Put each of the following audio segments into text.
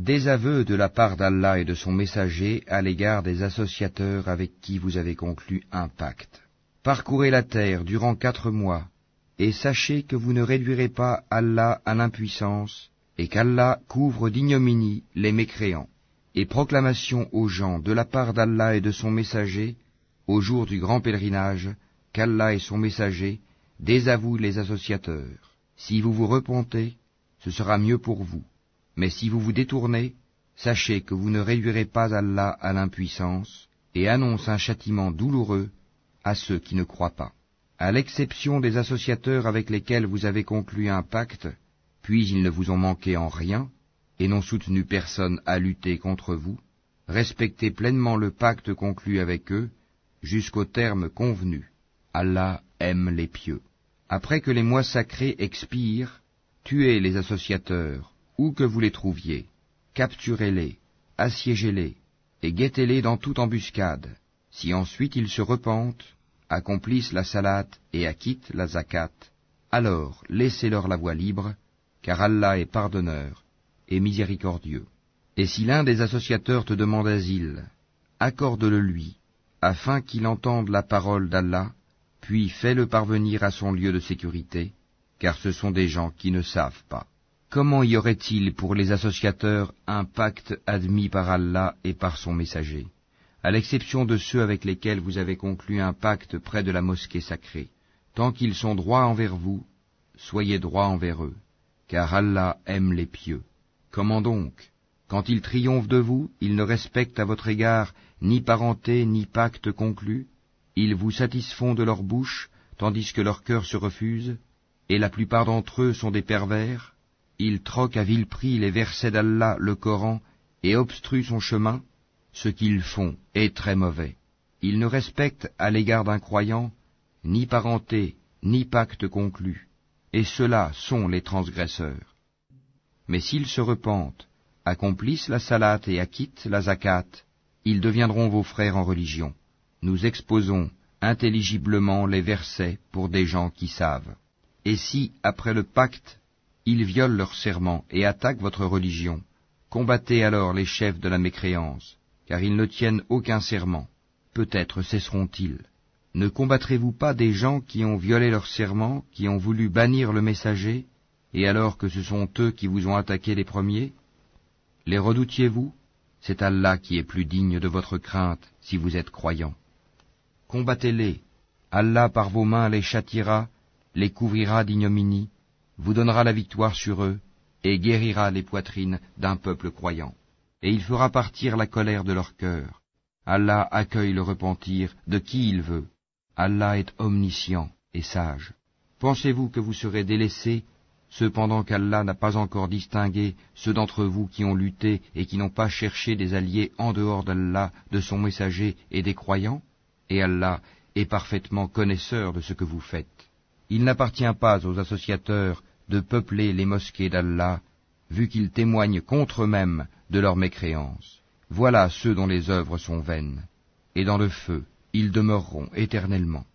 Désaveu de la part d'Allah et de son messager à l'égard des associateurs avec qui vous avez conclu un pacte. Parcourez la terre durant 4 mois, et sachez que vous ne réduirez pas Allah à l'impuissance, et qu'Allah couvre d'ignominie les mécréants. Et proclamation aux gens de la part d'Allah et de son messager, au jour du grand pèlerinage, qu'Allah et son messager désavouent les associateurs. Si vous vous repentez, ce sera mieux pour vous. Mais si vous vous détournez, sachez que vous ne réduirez pas Allah à l'impuissance, et annonce un châtiment douloureux à ceux qui ne croient pas. À l'exception des associateurs avec lesquels vous avez conclu un pacte, puis ils ne vous ont manqué en rien, et n'ont soutenu personne à lutter contre vous, respectez pleinement le pacte conclu avec eux, jusqu'au terme convenu. Allah aime les pieux. Après que les mois sacrés expirent, tuez les associateurs, où que vous les trouviez, capturez-les, assiégez-les, et guettez-les dans toute embuscade. Si ensuite ils se repentent, accomplissent la salate et acquittent la zakat, alors laissez-leur la voie libre, car Allah est pardonneur et miséricordieux. Et si l'un des associateurs te demande asile, accorde-le lui, afin qu'il entende la parole d'Allah, puis fais-le parvenir à son lieu de sécurité, car ce sont des gens qui ne savent pas. Comment y aurait-il pour les associateurs un pacte admis par Allah et par son messager, à l'exception de ceux avec lesquels vous avez conclu un pacte près de la mosquée sacrée? Tant qu'ils sont droits envers vous, soyez droits envers eux, car Allah aime les pieux. Comment donc? Quand ils triomphent de vous, ils ne respectent à votre égard ni parenté ni pacte conclu, ils vous satisfont de leur bouche, tandis que leur cœur se refuse, et la plupart d'entre eux sont des pervers. Ils troquent à vil prix les versets d'Allah, le Coran, et obstruent son chemin. Ce qu'ils font est très mauvais. Ils ne respectent à l'égard d'un croyant ni parenté, ni pacte conclu, et ceux-là sont les transgresseurs. Mais s'ils se repentent, accomplissent la salate et acquittent la zakat, ils deviendront vos frères en religion. Nous exposons intelligiblement les versets pour des gens qui savent. Et si, après le pacte, ils violent leur serment et attaquent votre religion, combattez alors les chefs de la mécréance, car ils ne tiennent aucun serment. Peut-être cesseront-ils. Ne combattrez-vous pas des gens qui ont violé leur serment, qui ont voulu bannir le messager, et alors que ce sont eux qui vous ont attaqué les premiers? Les redoutiez-vous? C'est Allah qui est plus digne de votre crainte, si vous êtes croyants. Combattez-les. Allah par vos mains les châtiera, les couvrira d'ignominie, vous donnera la victoire sur eux, et guérira les poitrines d'un peuple croyant. Et il fera partir la colère de leur cœur. Allah accueille le repentir de qui il veut. Allah est omniscient et sage. Pensez-vous que vous serez délaissés, cependant qu'Allah n'a pas encore distingué ceux d'entre vous qui ont lutté et qui n'ont pas cherché des alliés en dehors d'Allah, de son messager et des croyants? Et Allah est parfaitement connaisseur de ce que vous faites. Il n'appartient pas aux associateurs de peupler les mosquées d'Allah, vu qu'ils témoignent contre eux-mêmes de leur mécréance. Voilà ceux dont les œuvres sont vaines, et dans le feu ils demeureront éternellement.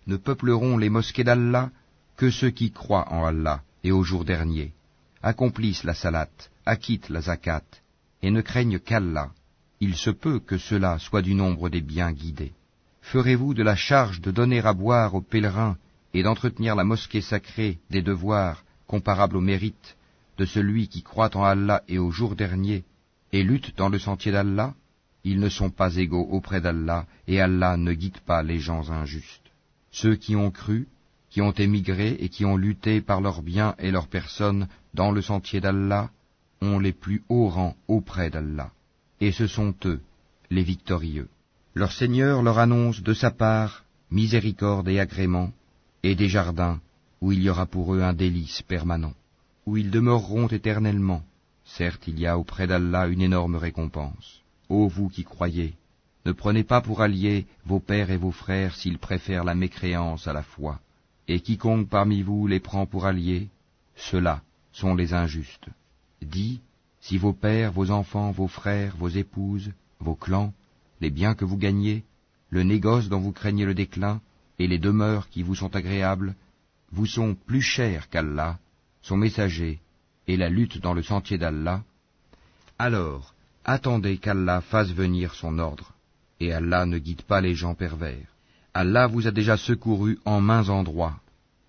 Ne peupleront les mosquées d'Allah que ceux qui croient en Allah et au jour dernier, accomplissent la salate, acquittent la zakat, et ne craignent qu'Allah. Il se peut que cela soit du nombre des bien guidés. Ferez-vous de la charge de donner à boire aux pèlerins et d'entretenir la mosquée sacrée des devoirs comparables au mérite de celui qui croit en Allah et au jour dernier et lutte dans le sentier d'Allah? Ils ne sont pas égaux auprès d'Allah, et Allah ne guide pas les gens injustes. Ceux qui ont cru, qui ont émigré et qui ont lutté par leurs biens et leurs personnes dans le sentier d'Allah, ont les plus hauts rangs auprès d'Allah. Et ce sont eux, les victorieux. Leur Seigneur leur annonce de sa part miséricorde et agrément, et des jardins où il y aura pour eux un délice permanent, où ils demeureront éternellement. Certes, il y a auprès d'Allah une énorme récompense. Ô vous qui croyez, ne prenez pas pour alliés vos pères et vos frères s'ils préfèrent la mécréance à la foi. Et quiconque parmi vous les prend pour alliés, ceux-là sont les injustes. Dis, si vos pères, vos enfants, vos frères, vos épouses, vos clans, les biens que vous gagnez, le négoce dont vous craignez le déclin, et les demeures qui vous sont agréables, vous sont plus chers qu'Allah, son messager, et la lutte dans le sentier d'Allah, Alors, attendez qu'Allah fasse venir son ordre, et Allah ne guide pas les gens pervers. Allah vous a déjà secouru en maints endroits,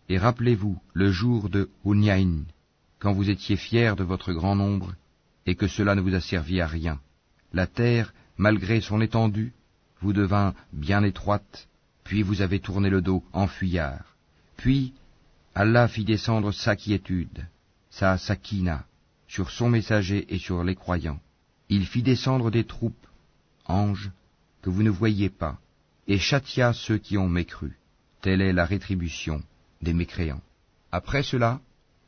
et rappelez-vous le jour de Hunayn, quand vous étiez fiers de votre grand nombre, et que cela ne vous a servi à rien. La terre, malgré son étendue, vous devint bien étroite, puis vous avez tourné le dos en fuyard. Puis, Allah fit descendre sa quiétude, sa sakina, sur son messager et sur les croyants. Il fit descendre des troupes, anges, que vous ne voyiez pas, et châtia ceux qui ont mécru. Telle est la rétribution des mécréants. Après cela,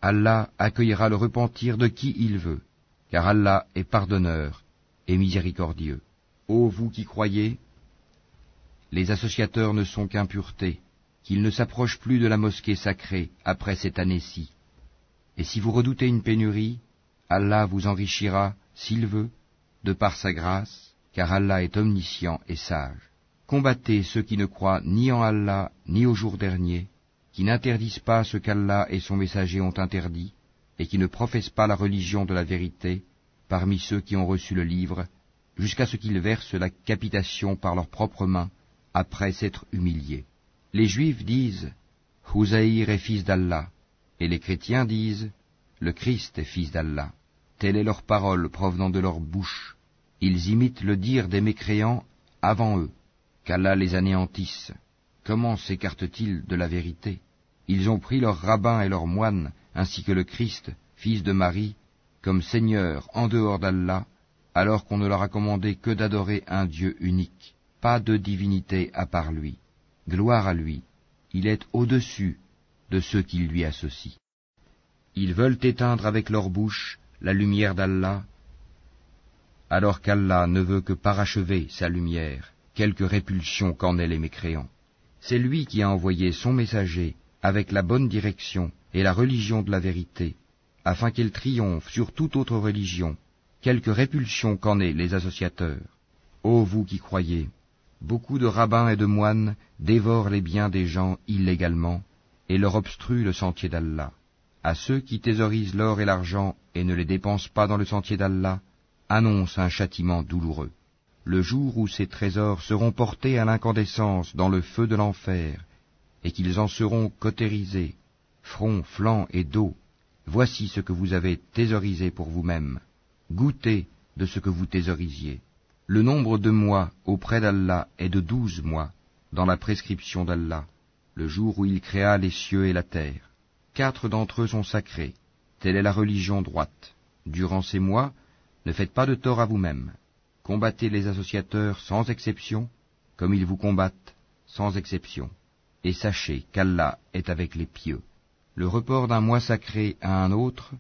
Allah accueillera le repentir de qui il veut, car Allah est pardonneur et miséricordieux. Ô vous qui croyez, les associateurs ne sont qu'impureté, qu'ils ne s'approchent plus de la mosquée sacrée après cette année-ci. Et si vous redoutez une pénurie, Allah vous enrichira, s'il veut, de par sa grâce, car Allah est omniscient et sage. Combattez ceux qui ne croient ni en Allah ni au jour dernier, qui n'interdisent pas ce qu'Allah et son messager ont interdit, et qui ne professent pas la religion de la vérité, parmi ceux qui ont reçu le livre, jusqu'à ce qu'ils versent la capitation par leurs propres mains, après s'être humiliés. Les Juifs disent « Houzaïr est fils d'Allah », et les chrétiens disent « Le Christ est fils d'Allah ». Telle est leur parole provenant de leur bouche. Ils imitent le dire des mécréants avant eux, qu'Allah les anéantisse. Comment s'écartent-ils de la vérité? Ils ont pris leurs rabbins et leurs moines, ainsi que le Christ, fils de Marie, comme Seigneur en dehors d'Allah, alors qu'on ne leur a commandé que d'adorer un Dieu unique, pas de divinité à part lui. Gloire à lui, il est au-dessus de ceux qui lui associent. Ils veulent éteindre avec leur bouche la lumière d'Allah, alors qu'Allah ne veut que parachever sa lumière, quelque répulsion qu'en aient les mécréants. C'est lui qui a envoyé son messager avec la bonne direction et la religion de la vérité, afin qu'elle triomphe sur toute autre religion, quelque répulsion qu'en aient les associateurs. Ô vous qui croyez, beaucoup de rabbins et de moines dévorent les biens des gens illégalement et leur obstruent le sentier d'Allah. À ceux qui thésaurisent l'or et l'argent et ne les dépensent pas dans le sentier d'Allah, annonce un châtiment douloureux. Le jour où ces trésors seront portés à l'incandescence dans le feu de l'enfer, et qu'ils en seront cautérisés, front, flanc et dos, voici ce que vous avez thésaurisé pour vous-même. Goûtez de ce que vous thésaurisiez. Le nombre de mois auprès d'Allah est de 12 mois, dans la prescription d'Allah, le jour où il créa les cieux et la terre. 4 d'entre eux sont sacrés. Telle est la religion droite. Durant ces mois, ne faites pas de tort à vous-même. Combattez les associateurs sans exception, comme ils vous combattent sans exception. Et sachez qu'Allah est avec les pieux. Le report d'un mois sacré à un autre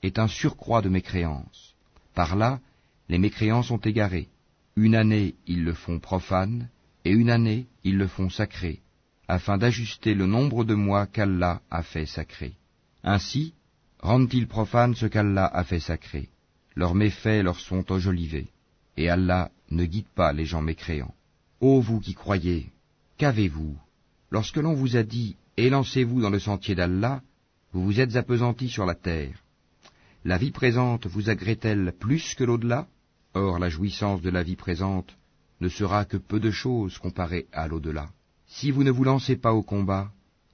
est un surcroît de mécréance. Par là, les mécréants sont égarés. Une année, ils le font profane, et une année, ils le font sacré, afin d'ajuster le nombre de mois qu'Allah a fait sacré. Ainsi, rendent-ils profane ce qu'Allah a fait sacré. Leurs méfaits leur sont enjolivés, et Allah ne guide pas les gens mécréants. Ô vous qui croyez, qu'avez-vous? Lorsque l'on vous a dit « Élancez-vous dans le sentier d'Allah », vous vous êtes appesantis sur la terre. La vie présente vous agrée-t-elle plus que l'au-delà? Or la jouissance de la vie présente ne sera que peu de choses comparée à l'au-delà. Si vous ne vous lancez pas au combat,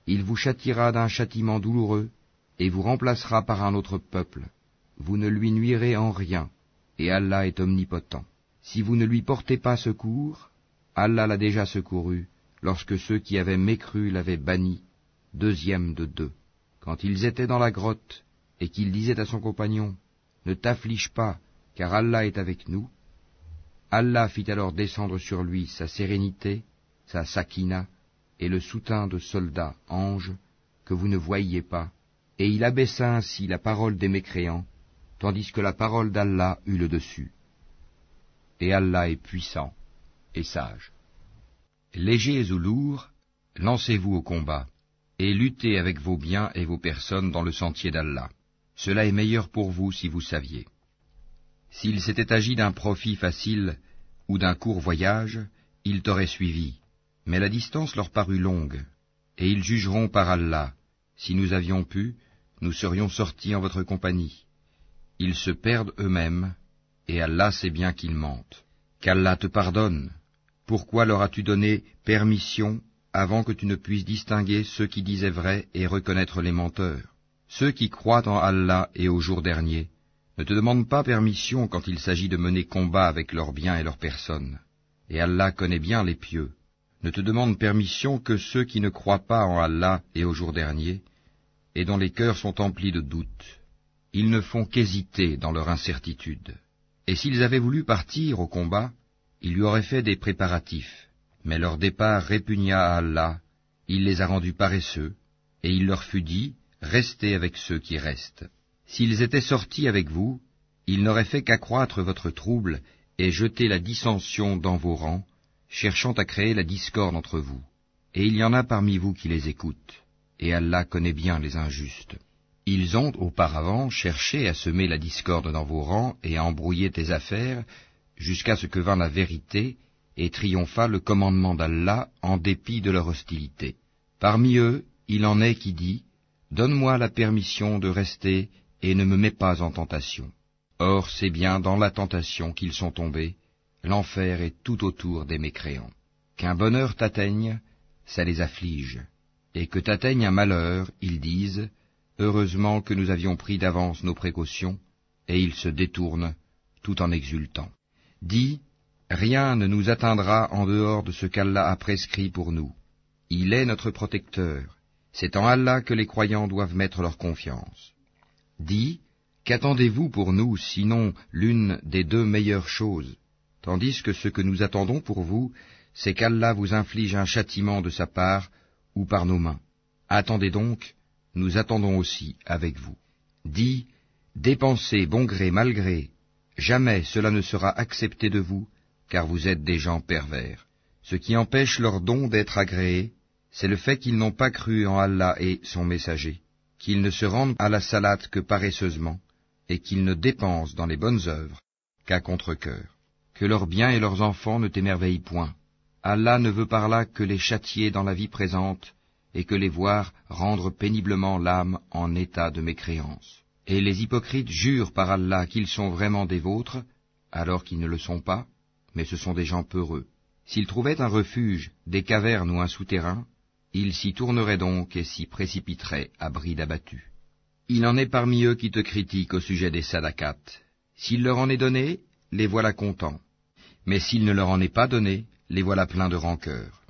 il vous châtiera d'un châtiment douloureux et vous remplacera par un autre peuple. Vous ne lui nuirez en rien, et Allah est omnipotent. Si vous ne lui portez pas secours, Allah l'a déjà secouru, lorsque ceux qui avaient mécru l'avaient banni, 2e de 2. Quand ils étaient dans la grotte, et qu'il disait à son compagnon, « Ne t'afflige pas, car Allah est avec nous », Allah fit alors descendre sur lui sa sérénité, sa sakina, et le soutien de soldats, anges, que vous ne voyiez pas, et il abaissa ainsi la parole des mécréants, tandis que la parole d'Allah eut le dessus. Et Allah est puissant et sage. Légers ou lourds, lancez-vous au combat, et luttez avec vos biens et vos personnes dans le sentier d'Allah. Cela est meilleur pour vous si vous saviez. S'il s'était agi d'un profit facile ou d'un court voyage, ils t'auraient suivi, mais la distance leur parut longue, et ils jugeront par Allah. Si nous avions pu, nous serions sortis en votre compagnie. Ils se perdent eux-mêmes, et Allah sait bien qu'ils mentent. Qu'Allah te pardonne. Pourquoi leur as-tu donné permission avant que tu ne puisses distinguer ceux qui disaient vrai et reconnaître les menteurs? Ceux qui croient en Allah et au jour dernier ne te demandent pas permission quand il s'agit de mener combat avec leurs biens et leurs personnes. Et Allah connaît bien les pieux. Ne te demandent permission que ceux qui ne croient pas en Allah et au jour dernier, et dont les cœurs sont emplis de doutes. Ils ne font qu'hésiter dans leur incertitude. Et s'ils avaient voulu partir au combat, il lui aurait fait des préparatifs. Mais leur départ répugna à Allah, il les a rendus paresseux, et il leur fut dit, restez avec ceux qui restent. S'ils étaient sortis avec vous, ils n'auraient fait qu'accroître votre trouble et jeter la dissension dans vos rangs, cherchant à créer la discorde entre vous. Et il y en a parmi vous qui les écoutent, et Allah connaît bien les injustes. Ils ont auparavant cherché à semer la discorde dans vos rangs et à embrouiller tes affaires, jusqu'à ce que vint la vérité et triompha le commandement d'Allah en dépit de leur hostilité. Parmi eux, il en est qui dit, « Donne-moi la permission de rester et ne me mets pas en tentation. » Or c'est bien dans la tentation qu'ils sont tombés, l'enfer est tout autour des mécréants. Qu'un bonheur t'atteigne, ça les afflige, et que t'atteigne un malheur, ils disent, « Heureusement que nous avions pris d'avance nos précautions, » et ils se détournent, tout en exultant. Dis, rien ne nous atteindra en dehors de ce qu'Allah a prescrit pour nous. Il est notre protecteur. C'est en Allah que les croyants doivent mettre leur confiance. Dis, qu'attendez-vous pour nous, sinon l'une des deux meilleures choses, tandis que ce que nous attendons pour vous, c'est qu'Allah vous inflige un châtiment de sa part ou par nos mains. Attendez donc, nous attendons aussi avec vous. Dis, dépensez bon gré mal gré, jamais cela ne sera accepté de vous, car vous êtes des gens pervers. Ce qui empêche leur don d'être agréé, c'est le fait qu'ils n'ont pas cru en Allah et son messager, qu'ils ne se rendent à la salate que paresseusement, et qu'ils ne dépensent dans les bonnes œuvres qu'à contre-cœur. Que leurs biens et leurs enfants ne t'émerveillent point. Allah ne veut par là que les châtier dans la vie présente, et que les voir rendre péniblement l'âme en état de mécréance. Et les hypocrites jurent par Allah qu'ils sont vraiment des vôtres, alors qu'ils ne le sont pas, mais ce sont des gens peureux. S'ils trouvaient un refuge, des cavernes ou un souterrain, ils s'y tourneraient donc et s'y précipiteraient à bride abattue. Il en est parmi eux qui te critiquent au sujet des sadakats. S'il leur en est donné, les voilà contents. Mais s'il ne leur en est pas donné, les voilà pleins de rancœur.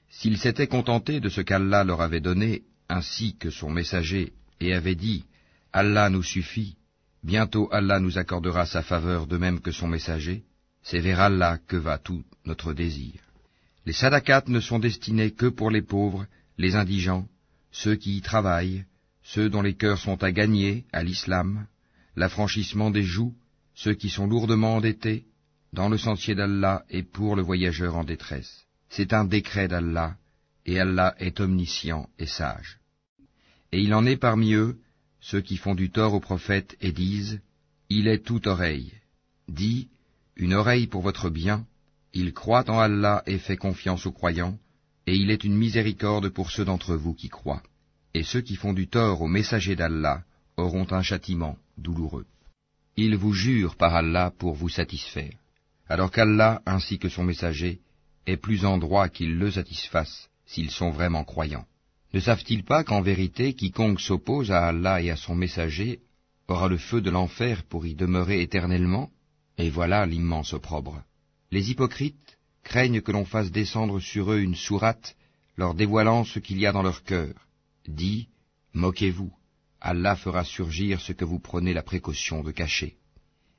S'ils s'étaient contentés de ce qu'Allah leur avait donné, ainsi que son messager, et avaient dit « Allah nous suffit », bientôt Allah nous accordera sa faveur de même que son messager, c'est vers Allah que va tout notre désir. Les sadakats ne sont destinés que pour les pauvres, les indigents, ceux qui y travaillent, ceux dont les cœurs sont à gagner à l'islam, l'affranchissement des joues, ceux qui sont lourdement endettés, dans le sentier d'Allah et pour le voyageur en détresse. C'est un décret d'Allah, et Allah est omniscient et sage. Et il en est parmi eux, ceux qui font du tort au prophète et disent, « Il est toute oreille ». Dis, « Une oreille pour votre bien, il croit en Allah et fait confiance aux croyants, et il est une miséricorde pour ceux d'entre vous qui croient. Et ceux qui font du tort au messager d'Allah auront un châtiment douloureux. Ils vous jurent par Allah pour vous satisfaire, alors qu'Allah ainsi que son messager est plus en droit qu'ils le satisfassent s'ils sont vraiment croyants. Ne savent-ils pas qu'en vérité quiconque s'oppose à Allah et à son messager aura le feu de l'enfer pour y demeurer éternellement? Et voilà l'immense opprobre. Les hypocrites craignent que l'on fasse descendre sur eux une sourate leur dévoilant ce qu'il y a dans leur cœur. Dis, moquez-vous, Allah fera surgir ce que vous prenez la précaution de cacher.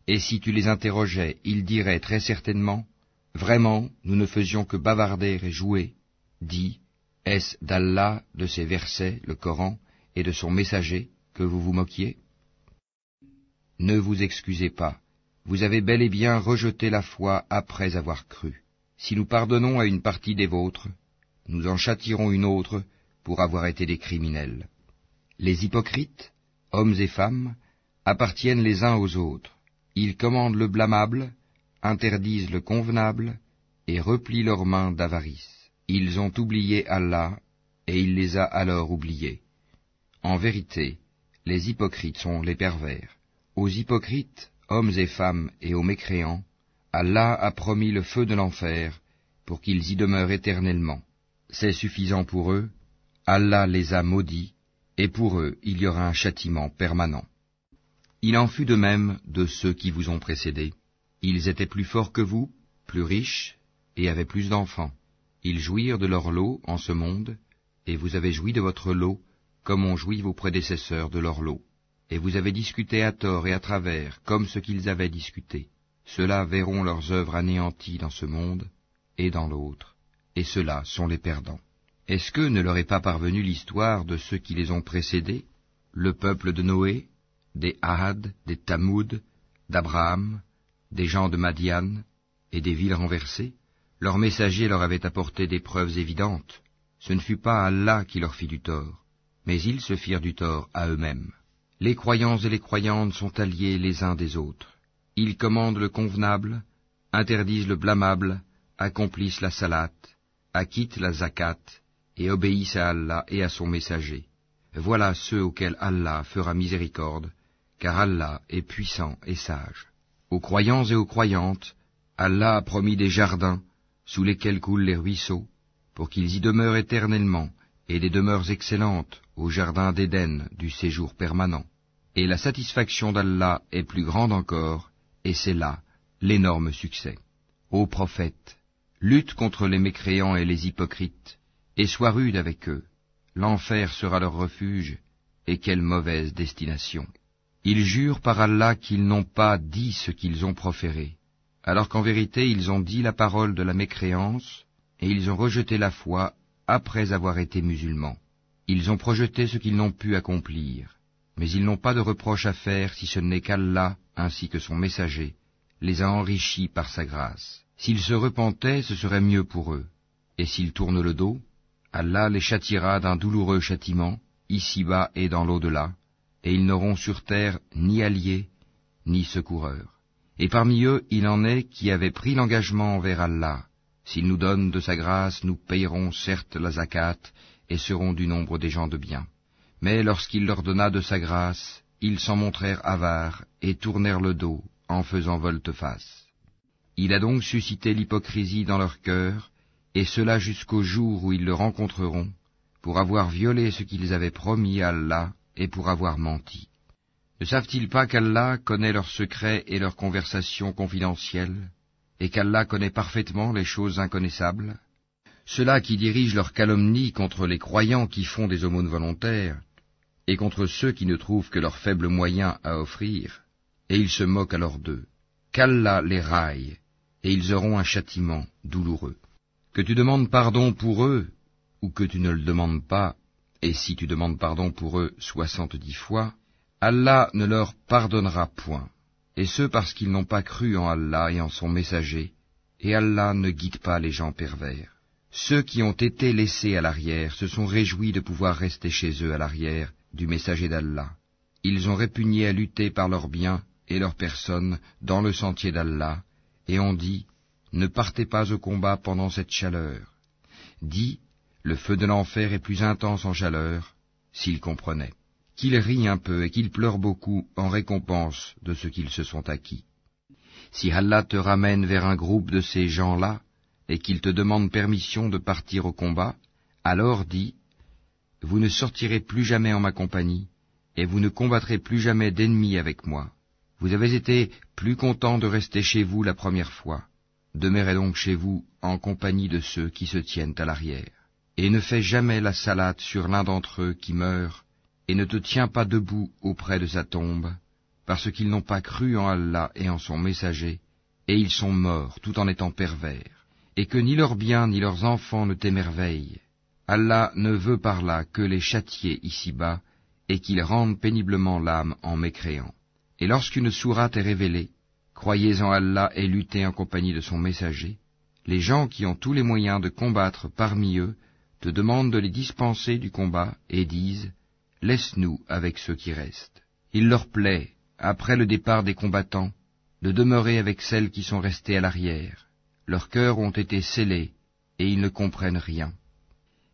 Et si tu les interrogeais, ils diraient très certainement, vraiment, nous ne faisions que bavarder et jouer. Dis, est-ce d'Allah, de ses versets, le Coran, et de son messager, que vous vous moquiez? Ne vous excusez pas, vous avez bel et bien rejeté la foi après avoir cru. Si nous pardonnons à une partie des vôtres, nous en châtierons une autre pour avoir été des criminels. Les hypocrites, hommes et femmes, appartiennent les uns aux autres. Ils commandent le blâmable, interdisent le convenable, et replient leurs mains d'avarice. Ils ont oublié Allah, et il les a alors oubliés. En vérité, les hypocrites sont les pervers. Aux hypocrites, hommes et femmes, et aux mécréants, Allah a promis le feu de l'enfer, pour qu'ils y demeurent éternellement. C'est suffisant pour eux, Allah les a maudits, et pour eux il y aura un châtiment permanent. Il en fut de même de ceux qui vous ont précédés. Ils étaient plus forts que vous, plus riches, et avaient plus d'enfants. Ils jouirent de leur lot en ce monde, et vous avez joui de votre lot, comme ont joui vos prédécesseurs de leur lot. Et vous avez discuté à tort et à travers, comme ce qu'ils avaient discuté. Ceux-là verront leurs œuvres anéanties dans ce monde et dans l'autre, et ceux-là sont les perdants. Est-ce que ne leur est pas parvenue l'histoire de ceux qui les ont précédés, le peuple de Noé, des Had, des Tamoud, d'Abraham, des gens de Madian, et des villes renversées? Leurs messagers leur avaient apporté des preuves évidentes. Ce ne fut pas Allah qui leur fit du tort, mais ils se firent du tort à eux-mêmes. Les croyants et les croyantes sont alliés les uns des autres. Ils commandent le convenable, interdisent le blâmable, accomplissent la salate, acquittent la zakat, et obéissent à Allah et à son messager. Voilà ceux auxquels Allah fera miséricorde, car Allah est puissant et sage. Aux croyants et aux croyantes, Allah a promis des jardins, sous lesquels coulent les ruisseaux, pour qu'ils y demeurent éternellement, et des demeures excellentes, au jardin d'Éden du séjour permanent. Et la satisfaction d'Allah est plus grande encore, et c'est là l'énorme succès. Ô prophète, lutte contre les mécréants et les hypocrites, et sois rude avec eux. L'enfer sera leur refuge, et quelle mauvaise destination. Ils jurent par Allah qu'ils n'ont pas dit ce qu'ils ont proféré, alors qu'en vérité ils ont dit la parole de la mécréance, et ils ont rejeté la foi après avoir été musulmans. Ils ont projeté ce qu'ils n'ont pu accomplir, mais ils n'ont pas de reproche à faire si ce n'est qu'Allah, ainsi que son messager, les a enrichis par sa grâce. S'ils se repentaient, ce serait mieux pour eux, et s'ils tournent le dos, Allah les châtiera d'un douloureux châtiment, ici-bas et dans l'au-delà, et ils n'auront sur terre ni alliés, ni secoureurs. Et parmi eux, il en est qui avaient pris l'engagement envers Allah. S'il nous donne de sa grâce, nous payerons certes la zakat, et serons du nombre des gens de bien. Mais lorsqu'il leur donna de sa grâce, ils s'en montrèrent avares, et tournèrent le dos, en faisant volte-face. Il a donc suscité l'hypocrisie dans leur cœur, et cela jusqu'au jour où ils le rencontreront, pour avoir violé ce qu'ils avaient promis à Allah, et pour avoir menti. Ne savent-ils pas qu'Allah connaît leurs secrets et leurs conversations confidentielles, et qu'Allah connaît parfaitement les choses inconnaissables? Ceux-là qui dirigent leurs calomnies contre les croyants qui font des aumônes volontaires, et contre ceux qui ne trouvent que leurs faibles moyens à offrir, et ils se moquent alors d'eux. Qu'Allah les raille, et ils auront un châtiment douloureux. Que tu demandes pardon pour eux, ou que tu ne le demandes pas, et si tu demandes pardon pour eux 70 fois, Allah ne leur pardonnera point, et ce parce qu'ils n'ont pas cru en Allah et en son messager, et Allah ne guide pas les gens pervers. Ceux qui ont été laissés à l'arrière se sont réjouis de pouvoir rester chez eux à l'arrière du messager d'Allah. Ils ont répugné à lutter par leurs biens et leurs personnes dans le sentier d'Allah, et ont dit, ne partez pas au combat pendant cette chaleur. Dis, le feu de l'enfer est plus intense en chaleur, s'ils comprenaient. Qu'ils rient un peu et qu'ils pleurent beaucoup en récompense de ce qu'ils se sont acquis. Si Allah te ramène vers un groupe de ces gens-là, et qu'il te demande permission de partir au combat, alors dis, vous ne sortirez plus jamais en ma compagnie, et vous ne combattrez plus jamais d'ennemis avec moi. Vous avez été plus contents de rester chez vous la première fois. Demeurez donc chez vous en compagnie de ceux qui se tiennent à l'arrière. Et ne fais jamais la salate sur l'un d'entre eux qui meurt, et ne te tiens pas debout auprès de sa tombe, parce qu'ils n'ont pas cru en Allah et en son messager, et ils sont morts tout en étant pervers, et que ni leurs biens ni leurs enfants ne t'émerveillent. Allah ne veut par là que les châtier ici-bas, et qu'ils rendent péniblement l'âme en mécréant. Et lorsqu'une sourate est révélée, croyez en Allah et luttez en compagnie de son messager, les gens qui ont tous les moyens de combattre parmi eux te demandent de les dispenser du combat et disent « Laisse-nous avec ceux qui restent ». Il leur plaît, après le départ des combattants, de demeurer avec celles qui sont restées à l'arrière. Leurs cœurs ont été scellés et ils ne comprennent rien.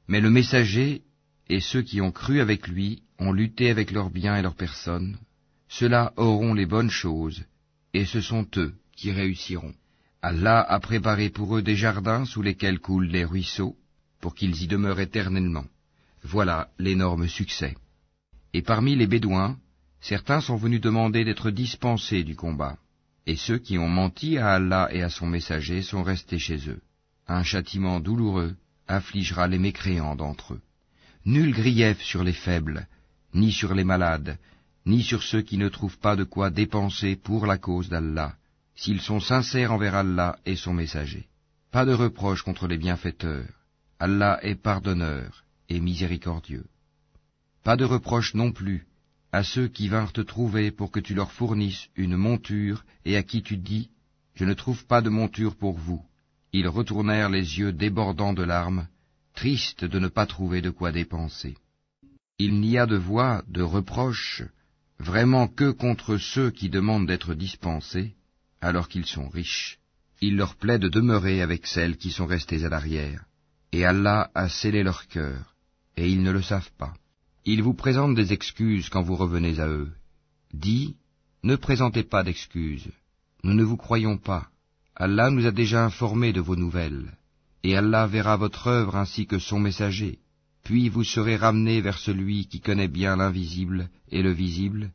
Mais le messager et ceux qui ont cru avec lui ont lutté avec leurs biens et leurs personnes. Ceux-là auront les bonnes choses et ce sont eux qui réussiront. Allah a préparé pour eux des jardins sous lesquels coulent les ruisseaux, pour qu'ils y demeurent éternellement. Voilà l'énorme succès. Et parmi les Bédouins, certains sont venus demander d'être dispensés du combat, et ceux qui ont menti à Allah et à son messager sont restés chez eux. Un châtiment douloureux affligera les mécréants d'entre eux. Nul grief sur les faibles, ni sur les malades, ni sur ceux qui ne trouvent pas de quoi dépenser pour la cause d'Allah, s'ils sont sincères envers Allah et son messager. Pas de reproche contre les bienfaiteurs. Allah est pardonneur et miséricordieux. Pas de reproche non plus à ceux qui vinrent te trouver pour que tu leur fournisses une monture et à qui tu dis « Je ne trouve pas de monture pour vous ». Ils retournèrent les yeux débordants de larmes, tristes de ne pas trouver de quoi dépenser. Il n'y a de voix, de reproche, vraiment que contre ceux qui demandent d'être dispensés, alors qu'ils sont riches. Il leur plaît de demeurer avec celles qui sont restées à l'arrière, et Allah a scellé leur cœur, et ils ne le savent pas. Ils vous présentent des excuses quand vous revenez à eux. Dis, ne présentez pas d'excuses, nous ne vous croyons pas. Allah nous a déjà informés de vos nouvelles, et Allah verra votre œuvre ainsi que son messager. Puis vous serez ramenés vers celui qui connaît bien l'invisible et le visible,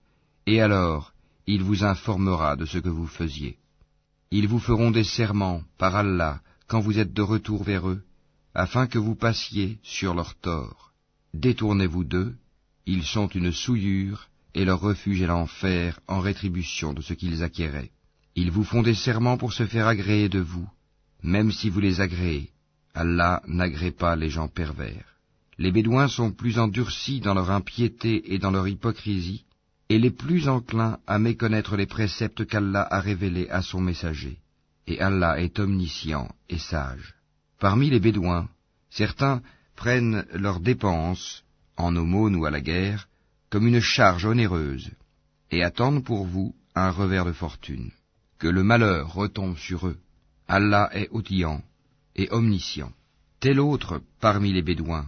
et alors il vous informera de ce que vous faisiez. Ils vous feront des serments par Allah quand vous êtes de retour vers eux, afin que vous passiez sur leurs torts. Détournez-vous d'eux, ils sont une souillure, et leur refuge est l'enfer en rétribution de ce qu'ils acquéraient. Ils vous font des serments pour se faire agréer de vous, même si vous les agréez. Allah n'agrée pas les gens pervers. Les Bédouins sont plus endurcis dans leur impiété et dans leur hypocrisie, et les plus enclins à méconnaître les préceptes qu'Allah a révélés à son messager. Et Allah est omniscient et sage. Parmi les Bédouins, certains prennent leurs dépenses, en aumône ou à la guerre, comme une charge onéreuse, et attendent pour vous un revers de fortune. Que le malheur retombe sur eux. Allah est audient et omniscient. Tel autre parmi les Bédouins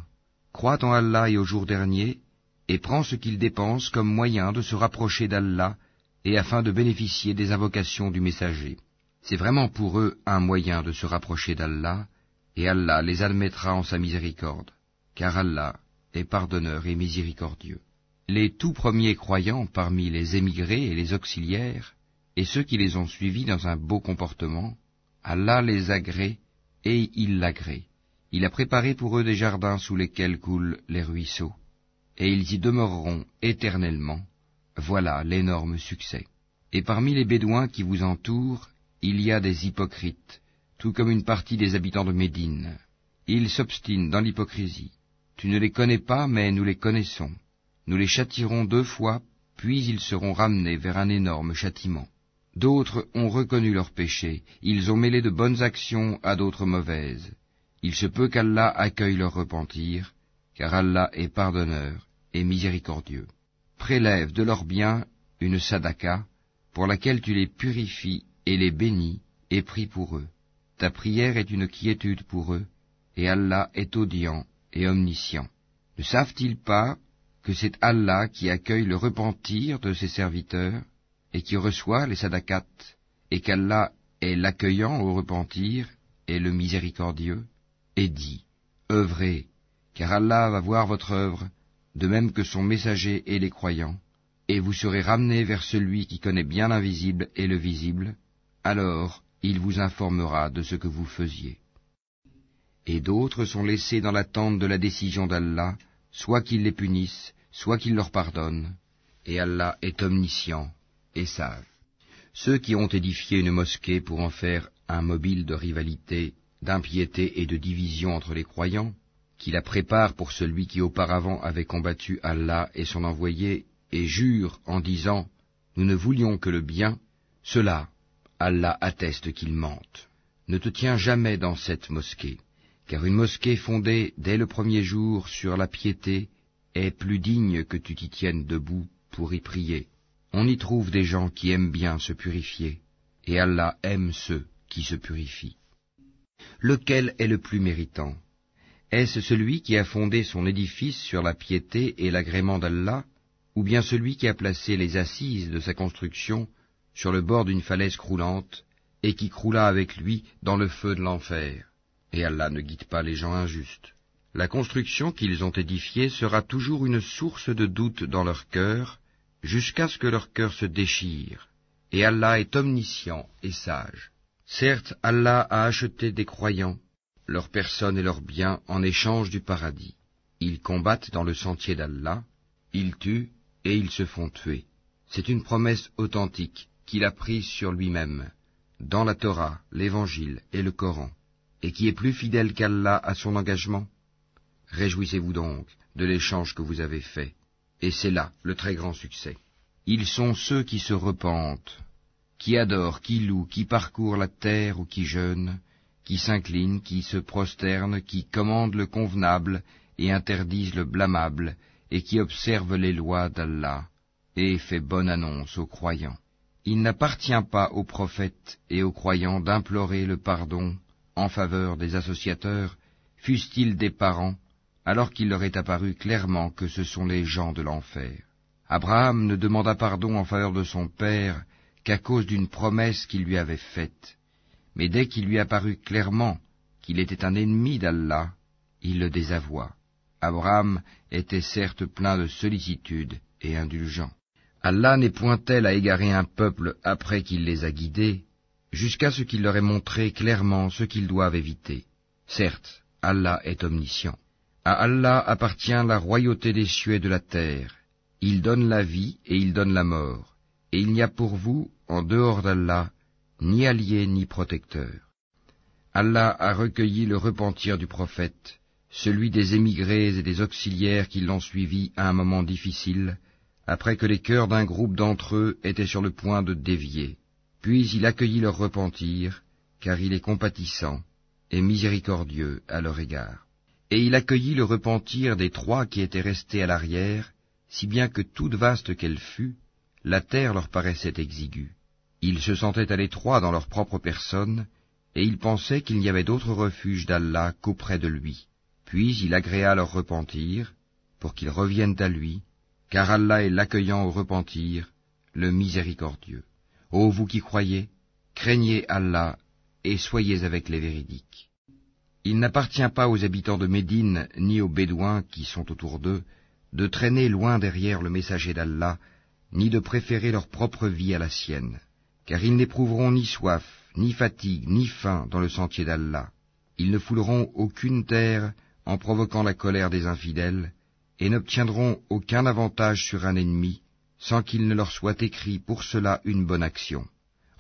croit en Allah et au jour dernier, et prend ce qu'il dépense comme moyen de se rapprocher d'Allah et afin de bénéficier des invocations du messager. C'est vraiment pour eux un moyen de se rapprocher d'Allah, et Allah les admettra en sa miséricorde, car Allah est pardonneur et miséricordieux. Les tout premiers croyants parmi les émigrés et les auxiliaires, et ceux qui les ont suivis dans un beau comportement, Allah les agrée et il l'agrée. Il a préparé pour eux des jardins sous lesquels coulent les ruisseaux, et ils y demeureront éternellement. Voilà l'énorme succès. Et parmi les Bédouins qui vous entourent, il y a des hypocrites, tout comme une partie des habitants de Médine. Ils s'obstinent dans l'hypocrisie. Tu ne les connais pas, mais nous les connaissons. Nous les châtierons 2 fois, puis ils seront ramenés vers un énorme châtiment. D'autres ont reconnu leurs péchés, ils ont mêlé de bonnes actions à d'autres mauvaises. Il se peut qu'Allah accueille leur repentir, car Allah est pardonneur et miséricordieux. Prélève de leurs biens une sadaka, pour laquelle tu les purifies et les bénis, et prie pour eux. Ta prière est une quiétude pour eux, et Allah est audient et omniscient. Ne savent-ils pas que c'est Allah qui accueille le repentir de ses serviteurs, et qui reçoit les sadakats, et qu'Allah est l'accueillant au repentir et le miséricordieux? Et dit, œuvrez, car Allah va voir votre œuvre, de même que son messager et les croyants, et vous serez ramenés vers celui qui connaît bien l'invisible et le visible, alors il vous informera de ce que vous faisiez. Et d'autres sont laissés dans l'attente de la décision d'Allah, soit qu'il les punisse, soit qu'il leur pardonne, et Allah est omniscient et sage. Ceux qui ont édifié une mosquée pour en faire un mobile de rivalité, d'impiété et de division entre les croyants, qui la préparent pour celui qui auparavant avait combattu Allah et son envoyé, et jurent en disant « Nous ne voulions que le bien », ceux-là, Allah atteste qu'ils mentent. Ne te tiens jamais dans cette mosquée, car une mosquée fondée dès le premier jour sur la piété est plus digne que tu t'y tiennes debout pour y prier. On y trouve des gens qui aiment bien se purifier, et Allah aime ceux qui se purifient. Lequel est le plus méritant? Est-ce celui qui a fondé son édifice sur la piété et l'agrément d'Allah, ou bien celui qui a placé les assises de sa construction sur le bord d'une falaise croulante, et qui croula avec lui dans le feu de l'enfer. Et Allah ne guide pas les gens injustes. La construction qu'ils ont édifiée sera toujours une source de doute dans leur cœur, jusqu'à ce que leur cœur se déchire. Et Allah est omniscient et sage. Certes, Allah a acheté des croyants, leurs personnes et leurs biens en échange du paradis. Ils combattent dans le sentier d'Allah, ils tuent et ils se font tuer. C'est une promesse authentique qu'il a prise sur lui-même, dans la Torah, l'Évangile et le Coran, et qui est plus fidèle qu'Allah à son engagement. Réjouissez-vous donc de l'échange que vous avez fait, et c'est là le très grand succès. Ils sont ceux qui se repentent, qui adorent, qui louent, qui parcourent la terre ou qui jeûnent, qui s'inclinent, qui se prosternent, qui commandent le convenable et interdisent le blâmable, et qui observent les lois d'Allah, et fait bonne annonce aux croyants. Il n'appartient pas aux prophètes et aux croyants d'implorer le pardon en faveur des associateurs, fussent-ils des parents, alors qu'il leur est apparu clairement que ce sont les gens de l'enfer. Abraham ne demanda pardon en faveur de son père qu'à cause d'une promesse qu'il lui avait faite, mais dès qu'il lui apparut clairement qu'il était un ennemi d'Allah, il le désavoua. Abraham était certes plein de sollicitude et indulgent. Allah n'est point tel à égarer un peuple après qu'il les a guidés, jusqu'à ce qu'il leur ait montré clairement ce qu'ils doivent éviter. Certes, Allah est omniscient. À Allah appartient la royauté des cieux et de la terre. Il donne la vie et il donne la mort, et il n'y a pour vous, en dehors d'Allah, ni allié ni protecteur. Allah a recueilli le repentir du prophète, celui des émigrés et des auxiliaires qui l'ont suivi à un moment difficile, après que les cœurs d'un groupe d'entre eux étaient sur le point de dévier. Puis il accueillit leur repentir, car il est compatissant et miséricordieux à leur égard. Et il accueillit le repentir des 3 qui étaient restés à l'arrière, si bien que toute vaste qu'elle fût, la terre leur paraissait exiguë. Ils se sentaient à l'étroit dans leur propre personne, et ils pensaient qu'il n'y avait d'autre refuge d'Allah qu'auprès de lui. Puis il agréa leur repentir, pour qu'ils reviennent à lui, car Allah est l'accueillant au repentir, le miséricordieux. Ô vous qui croyez, craignez Allah et soyez avec les véridiques. Il n'appartient pas aux habitants de Médine, ni aux Bédouins qui sont autour d'eux, de traîner loin derrière le messager d'Allah, ni de préférer leur propre vie à la sienne, car ils n'éprouveront ni soif, ni fatigue, ni faim dans le sentier d'Allah. Ils ne fouleront aucune terre en provoquant la colère des infidèles, et n'obtiendront aucun avantage sur un ennemi, sans qu'il ne leur soit écrit pour cela une bonne action.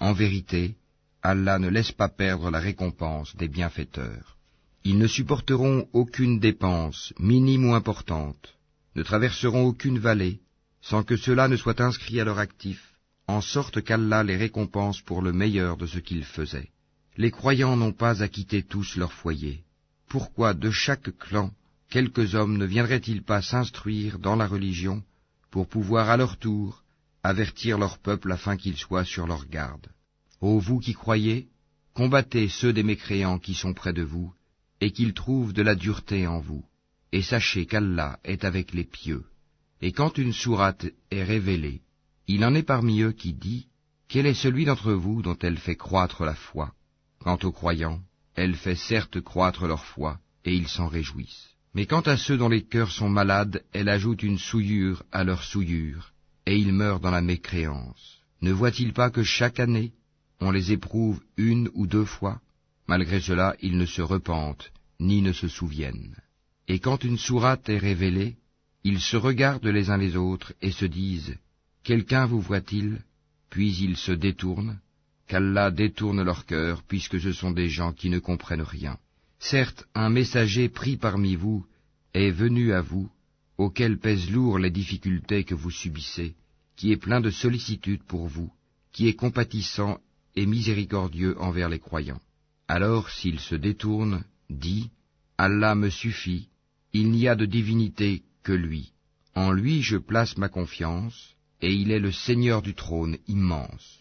En vérité, Allah ne laisse pas perdre la récompense des bienfaiteurs. Ils ne supporteront aucune dépense, minime ou importante, ne traverseront aucune vallée, sans que cela ne soit inscrit à leur actif, en sorte qu'Allah les récompense pour le meilleur de ce qu'ils faisaient. Les croyants n'ont pas à quitter tous leur foyer. Pourquoi de chaque clan quelques hommes ne viendraient-ils pas s'instruire dans la religion pour pouvoir à leur tour avertir leur peuple afin qu'ils soient sur leur garde? Ô vous qui croyez, combattez ceux des mécréants qui sont près de vous, et qu'ils trouvent de la dureté en vous, et sachez qu'Allah est avec les pieux. Et quand une sourate est révélée, il en est parmi eux qui dit, quel est celui d'entre vous dont elle fait croître la foi? Quant aux croyants, elle fait certes croître leur foi, et ils s'en réjouissent. Mais quant à ceux dont les cœurs sont malades, elle ajoute une souillure à leur souillure, et ils meurent dans la mécréance. Ne voient-ils pas que chaque année, on les éprouve 1 ou 2 fois? Malgré cela, ils ne se repentent, ni ne se souviennent. Et quand une sourate est révélée, ils se regardent les uns les autres et se disent, quelqu'un vous voit-il? Puis ils se détournent, qu'Allah détourne leur cœur, puisque ce sont des gens qui ne comprennent rien. Certes, un messager pris parmi vous est venu à vous, auquel pèsent lourd les difficultés que vous subissez, qui est plein de sollicitude pour vous, qui est compatissant et miséricordieux envers les croyants. Alors, s'il se détourne, dit, Allah me suffit, il n'y a de divinité que lui. En lui je place ma confiance, et il est le Seigneur du trône immense.